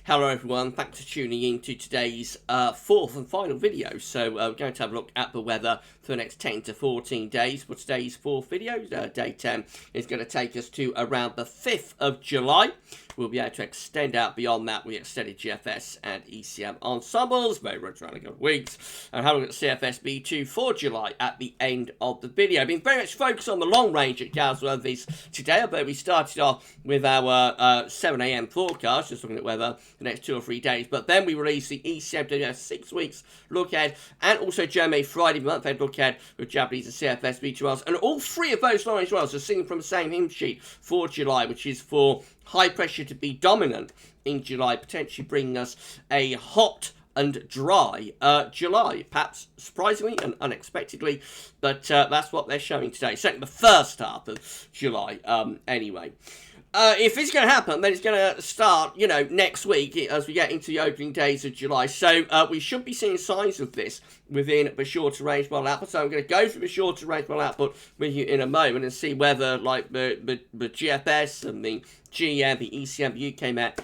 Hello everyone, thanks for tuning in to today's fourth and final video. So we're going to have a look at the weather for the next 10 to 14 days. For today's fourth video, day 10 is going to take us to around the 5th of July. We'll be able to extend out beyond that with extended GFS and ECM ensembles, very much around a couple of weeks, and have a look at CFSB2 for July at the end of the video. I've been very much focused on the long range at GavsWeatherVids today, but we started off with our 7 AM forecast, just looking at weather the next 2 or 3 days, but then we released the ECM 6 weeks look ahead, and also Germany Friday month ahead look ahead with Japanese and CFSB2 wells, and all three of those long range wells are singing from the same hymn sheet for July, which is for high pressure to be dominant in July, potentially bringing us a hot and dry July, perhaps surprisingly and unexpectedly, but that's what they're showing today, certainly the first half of July anyway. If it's going to happen, then it's going to start, next week as we get into the opening days of July. So we should be seeing signs of this within the shorter range model output. So I'm going to go through the shorter range model output with you in a moment and see whether, like, the GFS and the GM, the ECM, the UK Met,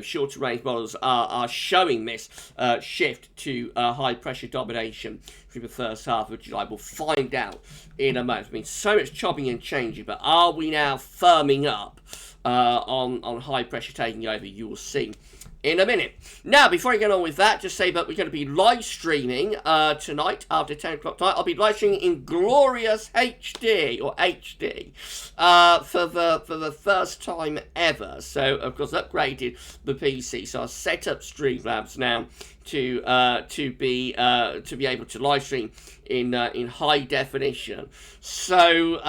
shorter range models are showing this shift to high pressure domination through the first half of July. We'll find out in a moment. I mean, so much chopping and changing, but are we now firming up on high pressure taking over? You will see in a minute. Now, before I get on with that, just say that we're going to be live streaming tonight after 10 o'clock tonight. I'll be live streaming in glorious HD or HD for the first time ever. So, of course, I upgraded the PC, so I've set up Streamlabs now to be able to live stream in high definition. So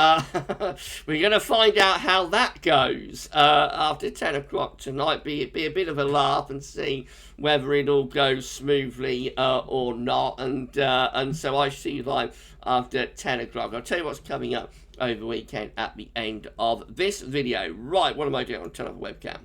we're going to find out how that goes after 10 o'clock tonight. Be a bit of a laugh and see whether it all goes smoothly or not. And so I see you live after 10 o'clock. I'll tell you what's coming up over the weekend at the end of this video. Right, what am I doing? I'll turn off the webcam.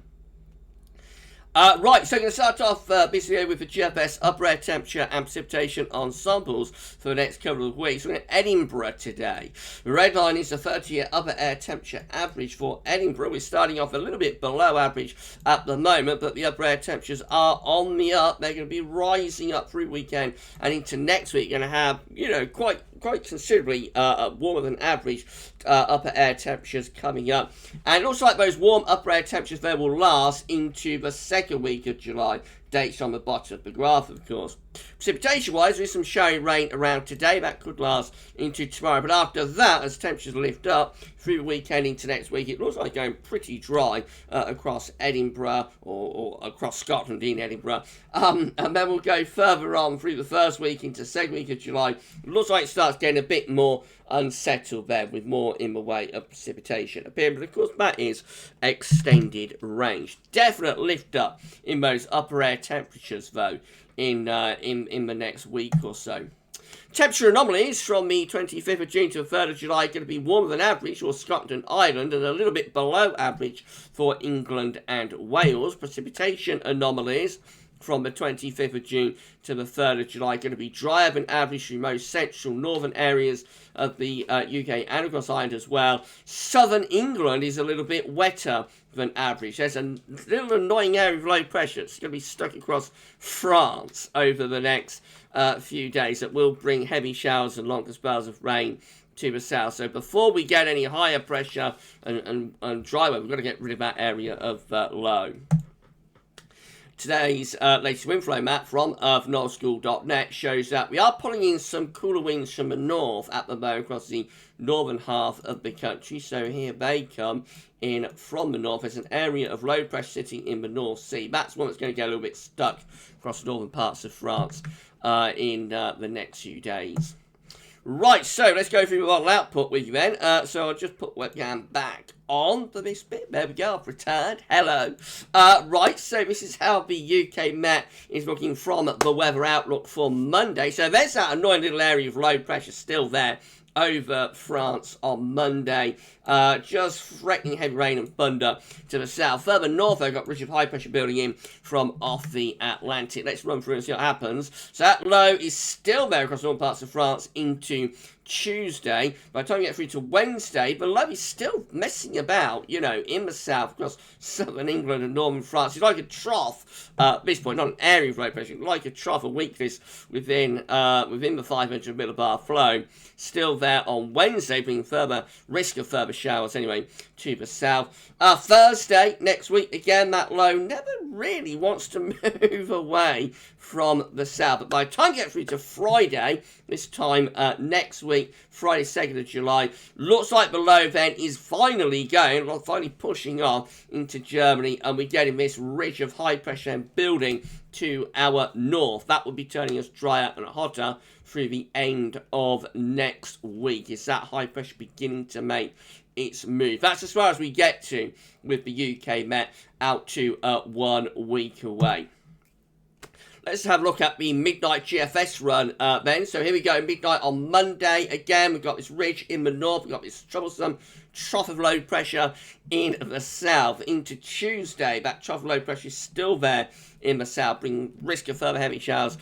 Right, so I'm going to start off this video with the GFS upper air temperature and precipitation ensembles for the next couple of weeks. We're in Edinburgh today. The red line is the 30-year upper air temperature average for Edinburgh. We're starting off a little bit below average at the moment, but the upper air temperatures are on the up. They're going to be rising up through weekend and into next week. You're going to have, quite considerably warmer than average upper air temperatures coming up, and it looks like those warm upper air temperatures there will last into the second week of July. Dates on the bottom of the graph, of course. Precipitation wise, there's some showery rain around today that could last into tomorrow, but after that, as temperatures lift up through the weekend into next week, it looks like going pretty dry across Edinburgh or across Scotland in Edinburgh, and then we'll go further on through the first week into the second week of July. It looks like it starts getting a bit more unsettled there with more in the way of precipitation appearing, but of course that is extended range. Definite lift up in those upper air temperatures though in the next week or so. Temperature anomalies from the 25th of June to the 3rd of July are going to be warmer than average for Scotland and Ireland and a little bit below average for England and Wales. Precipitation anomalies from the 25th of June to the 3rd of July going to be drier than average through most central northern areas of the UK and across Ireland as well. Southern England is a little bit wetter than average. There's a little annoying area of low pressure. It's going to be stuck across France over the next few days that will bring heavy showers and longer spells of rain to the south. So before we get any higher pressure and dry weather, we've got to get rid of that area of low. Today's latest wind flow map from earthnorthschool.net shows that we are pulling in some cooler winds from the north at the moment across the northern half of the country. So here they come in from the north. There's an area of low pressure sitting in the North Sea. That's one that's going to get a little bit stuck across the northern parts of France in the next few days. Right, so let's go through the model output with you then. So I'll just put webcam back on for this bit. There we go, I've returned. Hello. Right, so this is how the UK Met is looking from the weather outlook for Monday. So there's that annoying little area of low pressure still there over France on Monday, just threatening heavy rain and thunder to the south. Further north, I've got ridge of high pressure building in from off the Atlantic. Let's run through and see what happens. So that low is still there across all parts of France into Tuesday. By the time we get through to Wednesday, below is still messing about, you know, in the south, across southern England and northern France. It's like a trough at this point, not an area of low pressure, like a trough, a weakness within the 500 millibar flow. Still there on Wednesday, bringing further risk of further showers anyway to the south. Thursday next week, again, that low never really wants to move away from the south. But by the time you get through to Friday, this time next week, Friday 2nd of July, looks like the low then is finally going, finally pushing off into Germany, and we're getting this ridge of high pressure and building to our north. That will be turning us drier and hotter through the end of next week. Is that high pressure beginning to make its move? That's as far as we get to with the UK Met out to 1 week away. Let's have a look at the midnight GFS run then. So here we go, midnight on Monday. Again, we've got this ridge in the north. We've got this troublesome trough of low pressure in the south. Into Tuesday, that trough of low pressure is still there in the south, bringing risk of further heavy showers,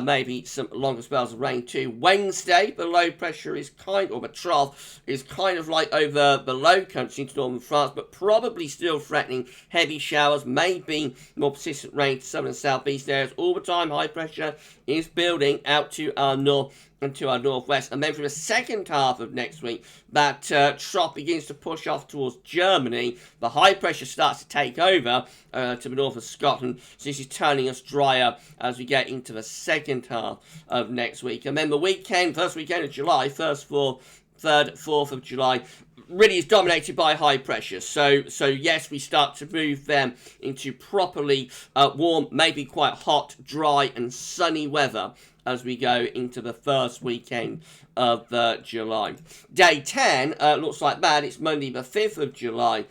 maybe some longer spells of rain too. Wednesday, the low pressure is or the trough is kind of like over the low country into northern France, but probably still threatening heavy showers, maybe more persistent rain to southern and southeast areas. All the time, high pressure is building out to our north and to our northwest. And then for the second half of next week, that trough begins to push off towards Germany. The high pressure starts to take over to the north of Scotland. So this is turning us drier as we get into the second half of next week. And then the weekend, first weekend of July, 3rd, 4th of July, really is dominated by high pressure. So yes, we start to move them into properly warm, maybe quite hot, dry and sunny weather as we go into the first weekend of July. Day 10 looks like that. It's Monday the 5th of July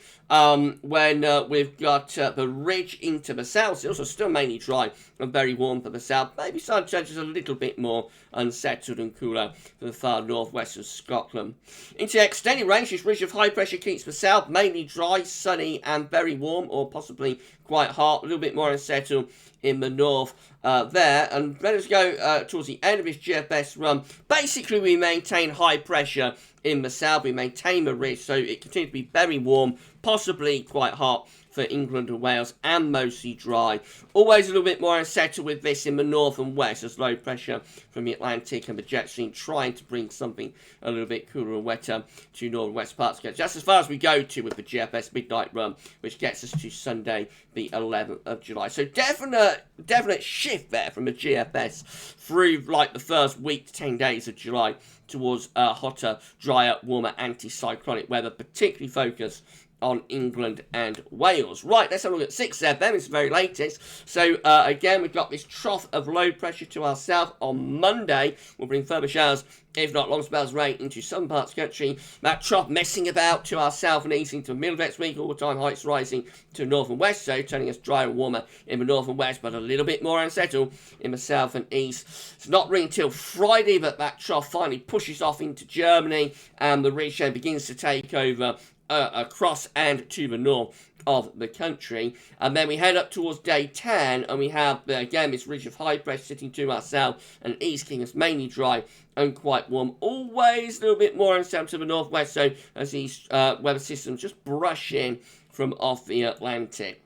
when we've got the ridge into the south. It's also still mainly dry and very warm for the south. Maybe sun temperatures a little bit more unsettled and cooler for the far northwest of Scotland. Into extended range, this ridge of high pressure keeps the south mainly dry, sunny and very warm, or possibly quite hot, a little bit more unsettled in the north there. And let us go towards the end of this GFS run. Basically, we maintain high pressure in the south. We maintain the ridge, so it continues to be very warm, possibly quite hot for England and Wales, and mostly dry. Always a little bit more unsettled with this in the north and west, as low pressure from the Atlantic and the jet stream trying to bring something a little bit cooler and wetter to north and west parts. Just as far as we go to with the GFS midnight run, which gets us to Sunday the 11th of July. So definite shift there from the GFS through like the first week to 10 days of July towards hotter, drier, warmer anticyclonic weather, particularly focused on England and Wales. Right, let's have a look at 6FM. It's the very latest. So, again, we've got this trough of low pressure to our south on Monday. We'll bring further showers, if not long spells of rain, into some parts of the country. That trough messing about to our south and east into the middle of next week. All the time heights rising to north and west, so turning us drier and warmer in the north and west, but a little bit more unsettled in the south and east. It's not really until Friday that trough finally pushes off into Germany, and the ridge begins to take over across and to the north of the country. And then we head up towards day 10, and we have again this ridge of high pressure sitting to our south and east, keeping us mainly dry and quite warm. Always a little bit more unsettled to the northwest, so as these weather systems just brush in from off the Atlantic.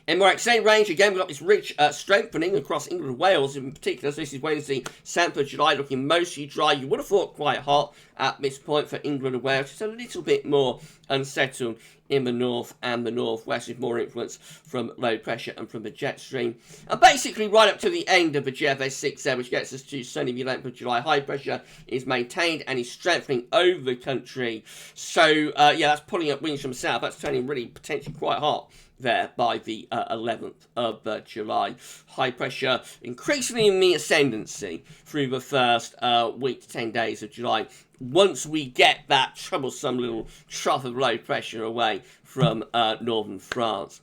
In more extended range, again, we've got this ridge strengthening across England and Wales in particular. So this is Wednesday, 7th of July, looking mostly dry. You would have thought quite hot at this point for England and Wales. Just a little bit more unsettled in the north and the northwest, with more influence from low pressure and from the jet stream. And basically right up to the end of the GFS 6 there, which gets us to Sunday the 11th of July. High pressure is maintained and is strengthening over the country. So, yeah, that's pulling up winds from south. That's turning really potentially quite hot there by the 11th of July. High pressure increasingly in the ascendancy through the first week to 10 days of July, once we get that troublesome little trough of low pressure away from northern France.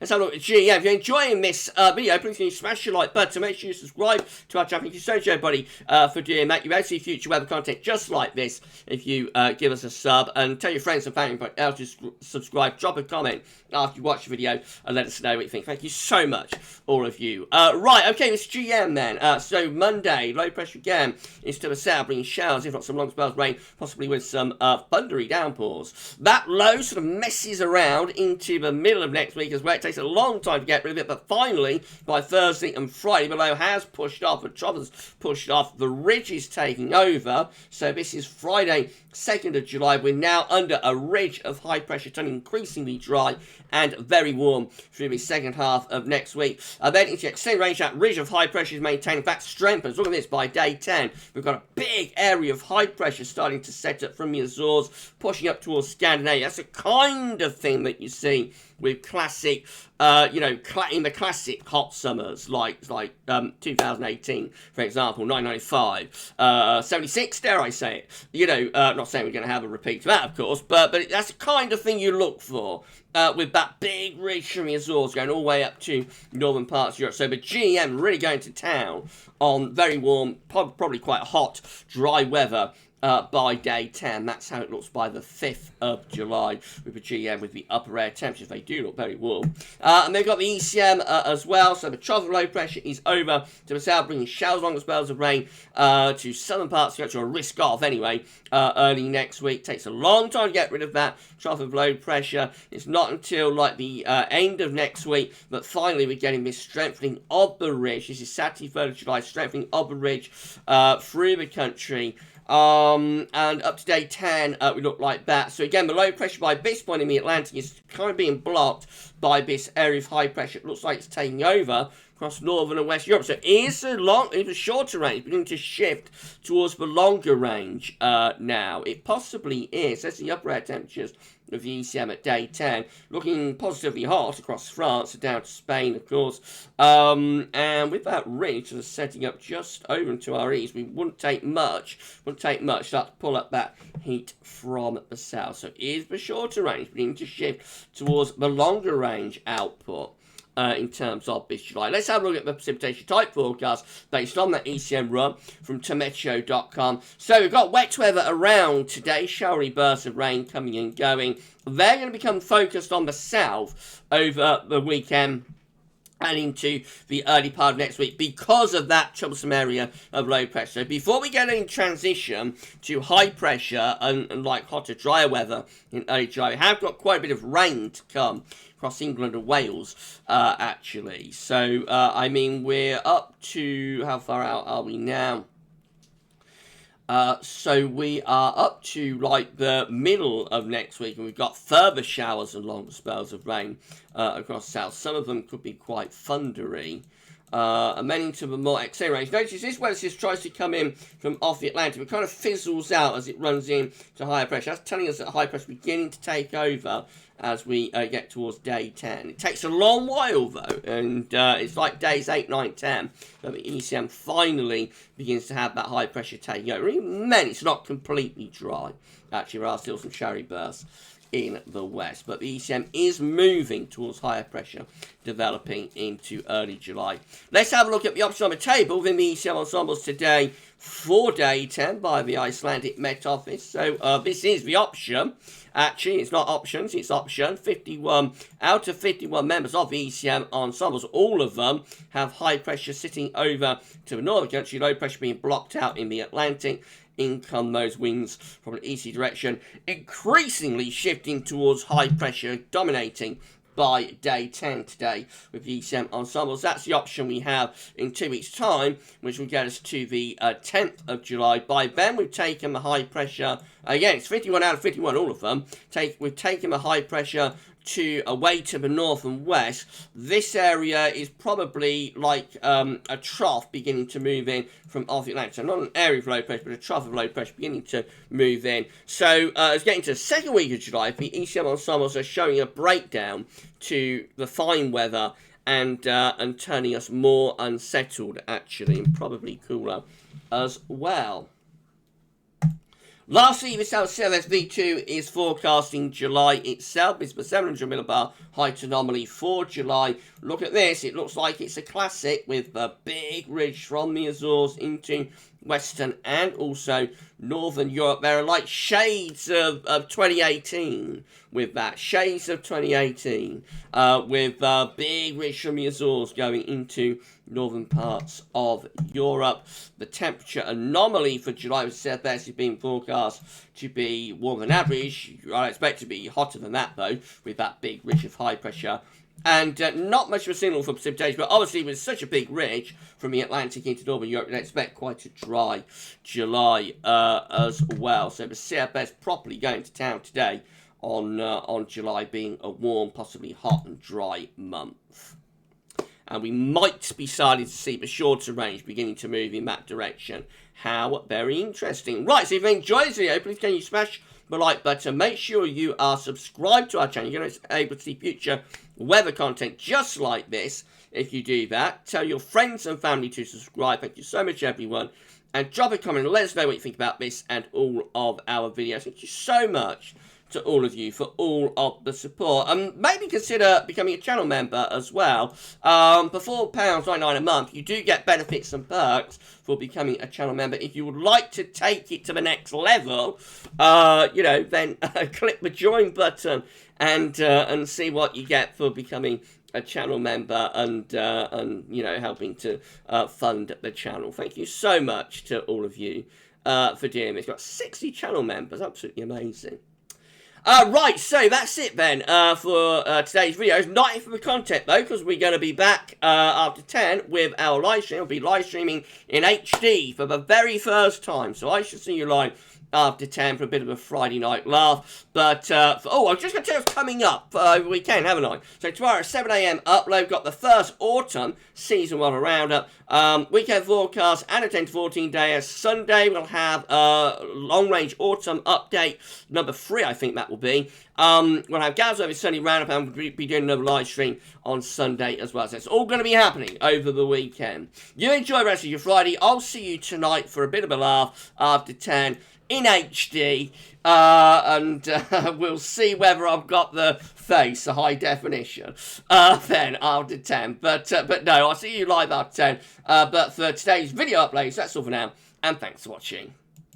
Let's have a look at GWV. If you're enjoying this video, please can you smash your like button. Make sure you subscribe to our channel. Thank you so much, everybody, for doing that. You'll be able to see future weather content just like this if you give us a sub. And tell your friends and family else to subscribe. Drop a comment after you watch the video and let us know what you think. Thank you so much, all of you. Right, okay, it's GM then. So Monday, low pressure again is to the south, bringing showers, if not some long spells of rain, possibly with some thundery downpours. That low sort of messes around into the middle of next week as well. It takes a long time to get rid of it, but finally, by Thursday and Friday, the low has pushed off, the trough has pushed off, the ridge is taking over. So this is Friday, 2nd of July. We're now under a ridge of high pressure, turning increasingly dry and very warm through the second half of next week. Then into extended range, that ridge of high pressure is maintaining. In fact, strengthens. Look at this, by day 10, we've got a big area of high pressure starting to set up from the Azores, pushing up towards Scandinavia. That's the kind of thing that you see with classic, in the classic hot summers, like 2018, for example, 995, 76, dare I say it. Not saying we're going to have a repeat of that, of course, but that's the kind of thing you look for. With that big ridge from the Azores going all the way up to northern parts of Europe. So the GM really going to town on very warm, probably quite hot, dry weather by day 10. That's how it looks by the 5th of July with the GM, with the upper air temperatures. They do look very warm. And they've got the ECM as well. So the trough of low pressure is over to the south, bringing showers along the spells of rain to southern parts of the country, or risk of anyway, early next week. Takes a long time to get rid of that trough of low pressure. It's not until like the end of next week that finally we're getting this strengthening of the ridge. This is Saturday, 3rd of July, strengthening of the ridge through the country. And up to day 10, we look like that. So again, the low pressure by this point in the Atlantic is kind of being blocked by this area of high pressure. It looks like it's taking over across northern and west Europe. So it is a shorter range, beginning to shift towards the longer range now. It possibly is. That's the upper air temperatures of the ECM at day 10, looking positively hot across France and down to Spain, of course. And with that ridge sort of setting up just over to our east, we wouldn't take much to pull up that heat from the south. So it is the shorter range beginning to shift towards the longer range output. In terms of this July. Let's have a look at the precipitation type forecast based on that ECM run from Tometeo.com. So we've got wet weather around today, showery bursts of rain coming and going. They're going to become focused on the south over the weekend and into the early part of next week because of that troublesome area of low pressure. So before we get in transition to high pressure and like hotter, drier weather in early July, we have got quite a bit of rain to come across England and Wales, actually. So, we're up to, how far out are we now? So we are up to like the middle of next week, and we've got further showers and long spells of rain across the south. Some of them could be quite thundery. And then into the more extreme range. Notice this weather system tries to come in from off the Atlantic. It kind of fizzles out as it runs in to higher pressure. That's telling us that high pressure is beginning to take over as we get towards day 10. It takes a long while though, and it's like days 8, 9, 10 that the ECM finally begins to have that high pressure taking over. Even then, it's not completely dry. Actually, there are still some showery bursts in the west, but the ECM is moving towards higher pressure, developing into early July. Let's have a look at the options on the table within the ECM ensembles today for day 10 by the Icelandic Met Office. So this is the option. Actually, it's not options, it's option. 51 out of 51 members of the ECM ensembles, all of them have high pressure sitting over to the northern country, low pressure being blocked out in the Atlantic. In come those winds from an easterly direction, increasingly shifting towards high pressure, dominating by day 10 today with the ECM ensembles. That's the option we have in 2 weeks' time, which will get us to the 10th of July. By then, we've taken the high pressure, again, it's 51 out of 51, all of them. We've taken the high pressure away to the north and west. This area is probably like a trough beginning to move in from off the Atlantic. So not an area of low pressure, but a trough of low pressure beginning to move in. So it's getting to the second week of July. The ECM ensembles are showing a breakdown to the fine weather and turning us more unsettled, actually, and probably cooler as well. Lastly, this hour's CFS V2 is forecasting July itself. It's the 700 millibar height anomaly for July. Look at this. It looks like it's a classic with a big ridge from the Azores into Western and also Northern Europe. There are like shades of 2018 with that. Shades of 2018 with big ridge from the Azores going into northern parts of Europe. The temperature anomaly for July with CFS is being forecast to be warmer than average. I expect to be hotter than that though, with that big ridge of high pressure. And not much of a signal for precipitation, but obviously with such a big ridge from the Atlantic into northern Europe, you'd expect quite a dry July as well. So the CFS properly going to town today on July being a warm, possibly hot and dry month. And we might be starting to see the shorter range beginning to move in that direction. How very interesting. Right, so if you enjoyed this video, please can you smash the like button. Make sure you are subscribed to our channel. You're going to be able to see future weather content just like this if you do that. Tell your friends and family to subscribe. Thank you so much, everyone. And drop a comment and let us know what you think about this and all of our videos. Thank you so much to all of you for all of the support. Maybe consider becoming a channel member as well. For £4.99 a month, you do get benefits and perks for becoming a channel member. If you would like to take it to the next level, you know, then click the join button and see what you get for becoming a channel member and you know, helping to fund the channel. Thank you so much to all of you for doing this. We've got 60 channel members, absolutely amazing. Right, so that's it then for today's videos. Not it for the content though, because we're going to be back after 10 with our live stream. We'll be live streaming in HD for the very first time. So I shall see you live after 10 for a bit of a Friday night laugh. But, oh, I was just going to tell you what's coming up over the weekend, haven't I? So tomorrow at 7 AM upload, we've got the first autumn season 1 roundup, weekend forecast and a 10 to 14 day. Sunday we'll have a long range autumn update, number 3 I think that will be. We'll have GavsWeatherVids Sunday roundup and we'll be doing another live stream on Sunday as well. So it's all going to be happening over the weekend. You enjoy the rest of your Friday. I'll see you tonight for a bit of a laugh after 10. In HD, and we'll see whether I've got the face, the high definition, then after 10. But no, I'll see you live after 10. But for today's video uploads, that's all for now, and thanks for watching.